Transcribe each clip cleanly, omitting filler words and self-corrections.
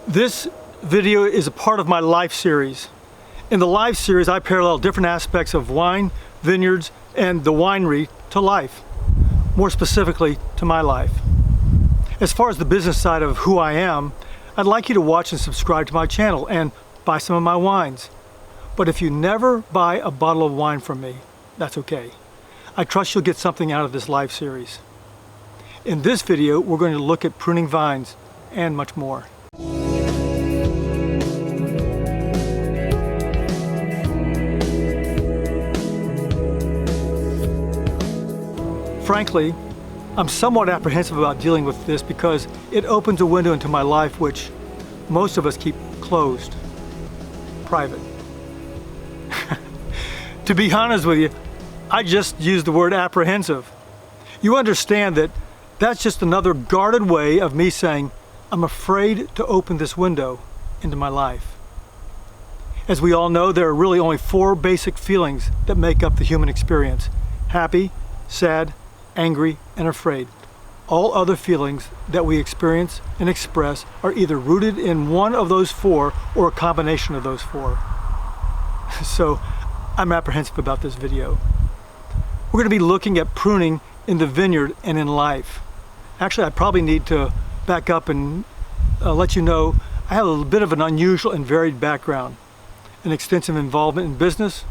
This video is a part of my life series. In the life series, I parallel different aspects of wine, vineyards, and the winery to life. More specifically, to my life. As far as the business side of who I am, I'd like you to watch and subscribe to my channel and buy some of my wines. But if you never buy a bottle of wine from me, that's okay. I trust you'll get something out of this life series. In this video, we're going to look at pruning vines and much more. Frankly, I'm somewhat apprehensive about dealing with this because it opens a window into my life which most of us keep closed, private. To be honest with you, I just used the word apprehensive. You understand that that's just another guarded way of me saying, I'm afraid to open this window into my life. As we all know, there are really only four basic feelings that make up the human experience: happy, sad, angry, and afraid. All other feelings that we experience and express are either rooted in one of those four or a combination of those four. So I'm apprehensive about this video. We're going to be looking at pruning in the vineyard and in life. Actually, I probably need to back up and let you know I have a little bit of an unusual and varied background. An extensive involvement in business,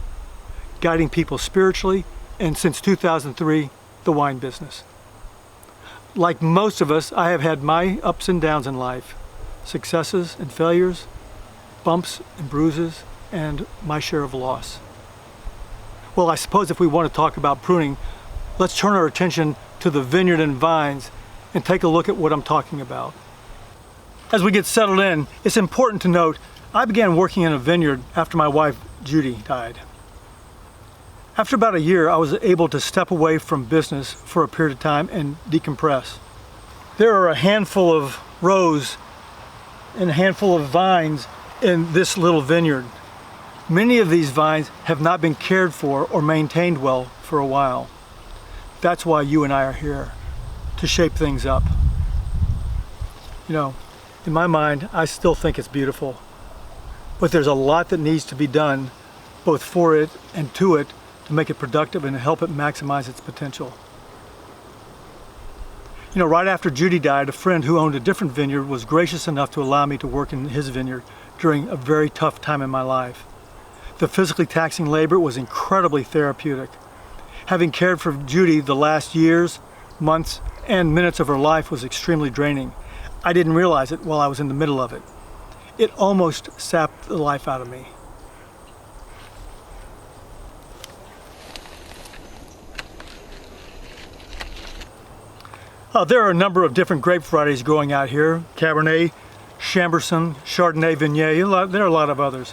guiding people spiritually, and since 2003, the wine business. Like most of us, I have had my ups and downs in life, successes and failures, bumps and bruises, and my share of loss. Well, I suppose if we want to talk about pruning, let's turn our attention to the vineyard and vines and take a look at what I'm talking about. As we get settled in, it's important to note I began working in a vineyard after my wife Judy died. After about a year, I was able to step away from business for a period of time and decompress. There are a handful of rows and a handful of vines in this little vineyard. Many of these vines have not been cared for or maintained well for a while. That's why you and I are here, to shape things up. You know, in my mind, I still think it's beautiful, but there's a lot that needs to be done, both for it and to it, to make it productive and help it maximize its potential. You know, right after Judy died, a friend who owned a different vineyard was gracious enough to allow me to work in his vineyard during a very tough time in my life. The physically taxing labor was incredibly therapeutic. Having cared for Judy the last years, months, and minutes of her life was extremely draining. I didn't realize it while I was in the middle of it. It almost sapped the life out of me. There are a number of different grape varieties growing out here: Cabernet, Chambourcin, Chardonnay, Viognier. There are a lot of others.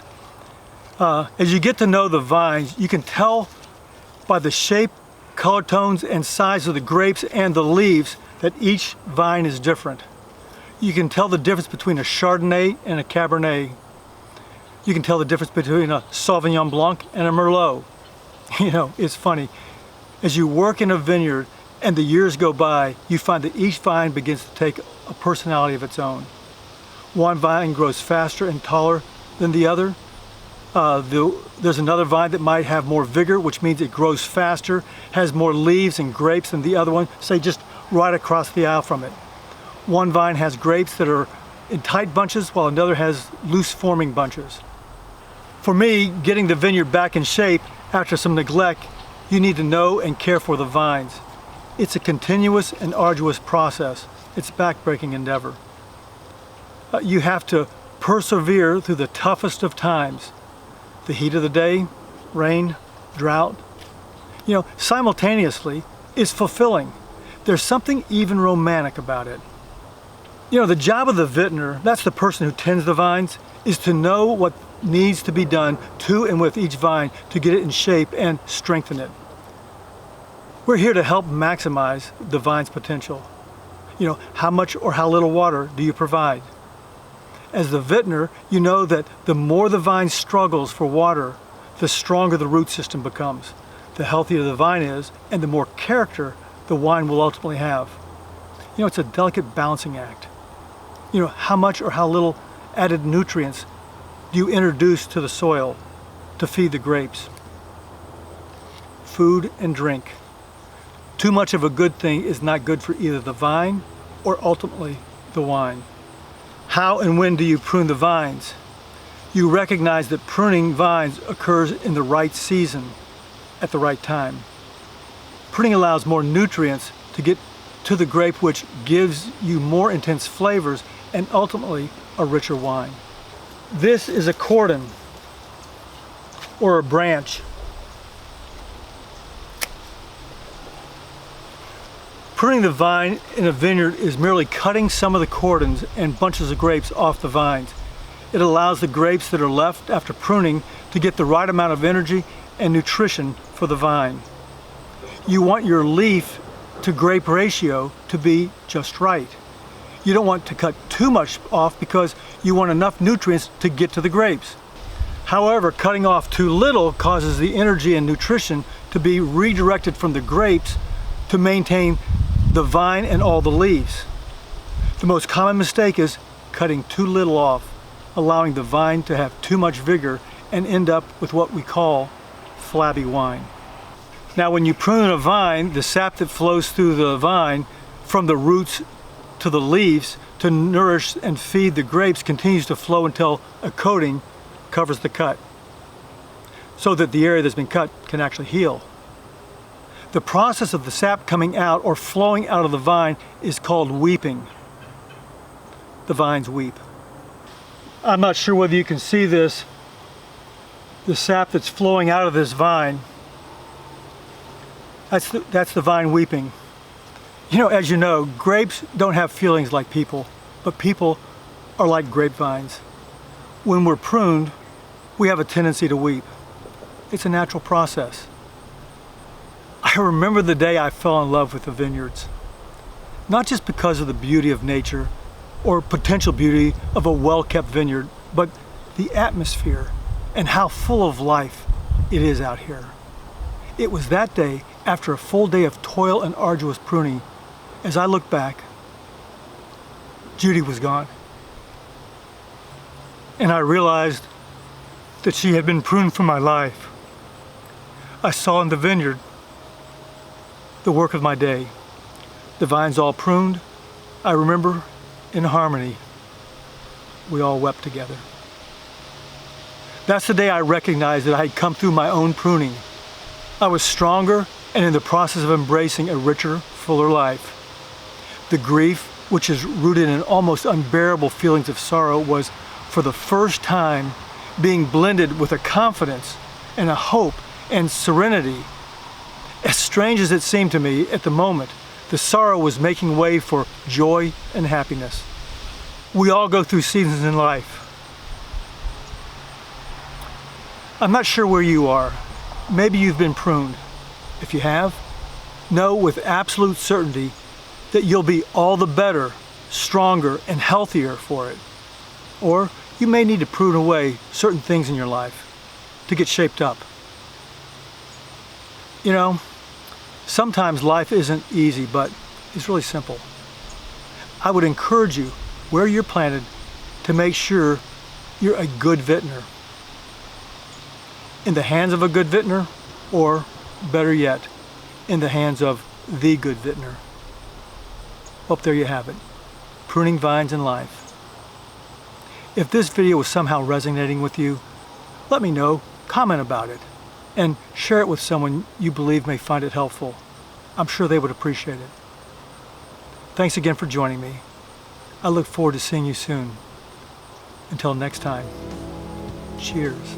As you get to know the vines, you can tell by the shape, color tones, and size of the grapes and the leaves that each vine is different. You can tell the difference between a Chardonnay and a Cabernet. You can tell the difference between a Sauvignon Blanc and a Merlot. You know, it's funny. As you work in a vineyard and the years go by, you find that each vine begins to take a personality of its own. One vine grows faster and taller than the other. There's another vine that might have more vigor, which means it grows faster, has more leaves and grapes than the other one, say just right across the aisle from it. One vine has grapes that are in tight bunches, while another has loose forming bunches. For me, getting the vineyard back in shape after some neglect, you need to know and care for the vines. It's a continuous and arduous process. It's a backbreaking endeavor. You have to persevere through the toughest of times. The heat of the day, rain, drought. You know, simultaneously, it's fulfilling. There's something even romantic about it. You know, the job of the vintner, that's the person who tends the vines, is to know what needs to be done to and with each vine to get it in shape and strengthen it. We're here to help maximize the vine's potential. You know, how much or how little water do you provide? As the vintner, you know that the more the vine struggles for water, the stronger the root system becomes, the healthier the vine is, and the more character the wine will ultimately have. You know, it's a delicate balancing act. You know, how much or how little added nutrients do you introduce to the soil to feed the grapes? Food and drink. Too much of a good thing is not good for either the vine or ultimately the wine. How and when do you prune the vines? You recognize that pruning vines occurs in the right season, at the right time. Pruning allows more nutrients to get to the grape, which gives you more intense flavors and ultimately a richer wine. This is a cordon or a branch. Pruning the vine in a vineyard is merely cutting some of the cordons and bunches of grapes off the vines. It allows the grapes that are left after pruning to get the right amount of energy and nutrition for the vine. You want your leaf to grape ratio to be just right. You don't want to cut too much off because you want enough nutrients to get to the grapes. However, cutting off too little causes the energy and nutrition to be redirected from the grapes to maintain the vine and all the leaves. The most common mistake is cutting too little off, allowing the vine to have too much vigor and end up with what we call flabby wine. Now, when you prune a vine, the sap that flows through the vine from the roots to the leaves to nourish and feed the grapes continues to flow until a coating covers the cut, so that the area that's been cut can actually heal. The process of the sap coming out or flowing out of the vine is called weeping. The vines weep. I'm not sure whether you can see this, the sap that's flowing out of this vine. That's the vine weeping. You know, as you know, grapes don't have feelings like people, but people are like grapevines. When we're pruned, we have a tendency to weep. It's a natural process. I remember the day I fell in love with the vineyards, not just because of the beauty of nature or potential beauty of a well-kept vineyard, but the atmosphere and how full of life it is out here. It was that day, after a full day of toil and arduous pruning, as I look back, Judy was gone. And I realized that she had been pruned from my life. I saw in the vineyard the work of my day. The vines all pruned. I remember in harmony, we all wept together. That's the day I recognized that I had come through my own pruning. I was stronger and in the process of embracing a richer, fuller life. The grief, which is rooted in almost unbearable feelings of sorrow, was for the first time being blended with a confidence and a hope and serenity. As strange as it seemed to me at the moment, the sorrow was making way for joy and happiness. We all go through seasons in life. I'm not sure where you are. Maybe you've been pruned. If you have, know with absolute certainty that you'll be all the better, stronger, and healthier for it. Or you may need to prune away certain things in your life to get shaped up. You know, sometimes life isn't easy, but it's really simple. I would encourage you, where you're planted, to make sure you're a good vintner. In the hands of a good vintner, or better yet, in the hands of the good vintner. Well, there you have it. Pruning vines in life. If this video was somehow resonating with you, let me know, comment about it, and share it with someone you believe may find it helpful. I'm sure they would appreciate it. Thanks again for joining me. I look forward to seeing you soon. Until next time, cheers.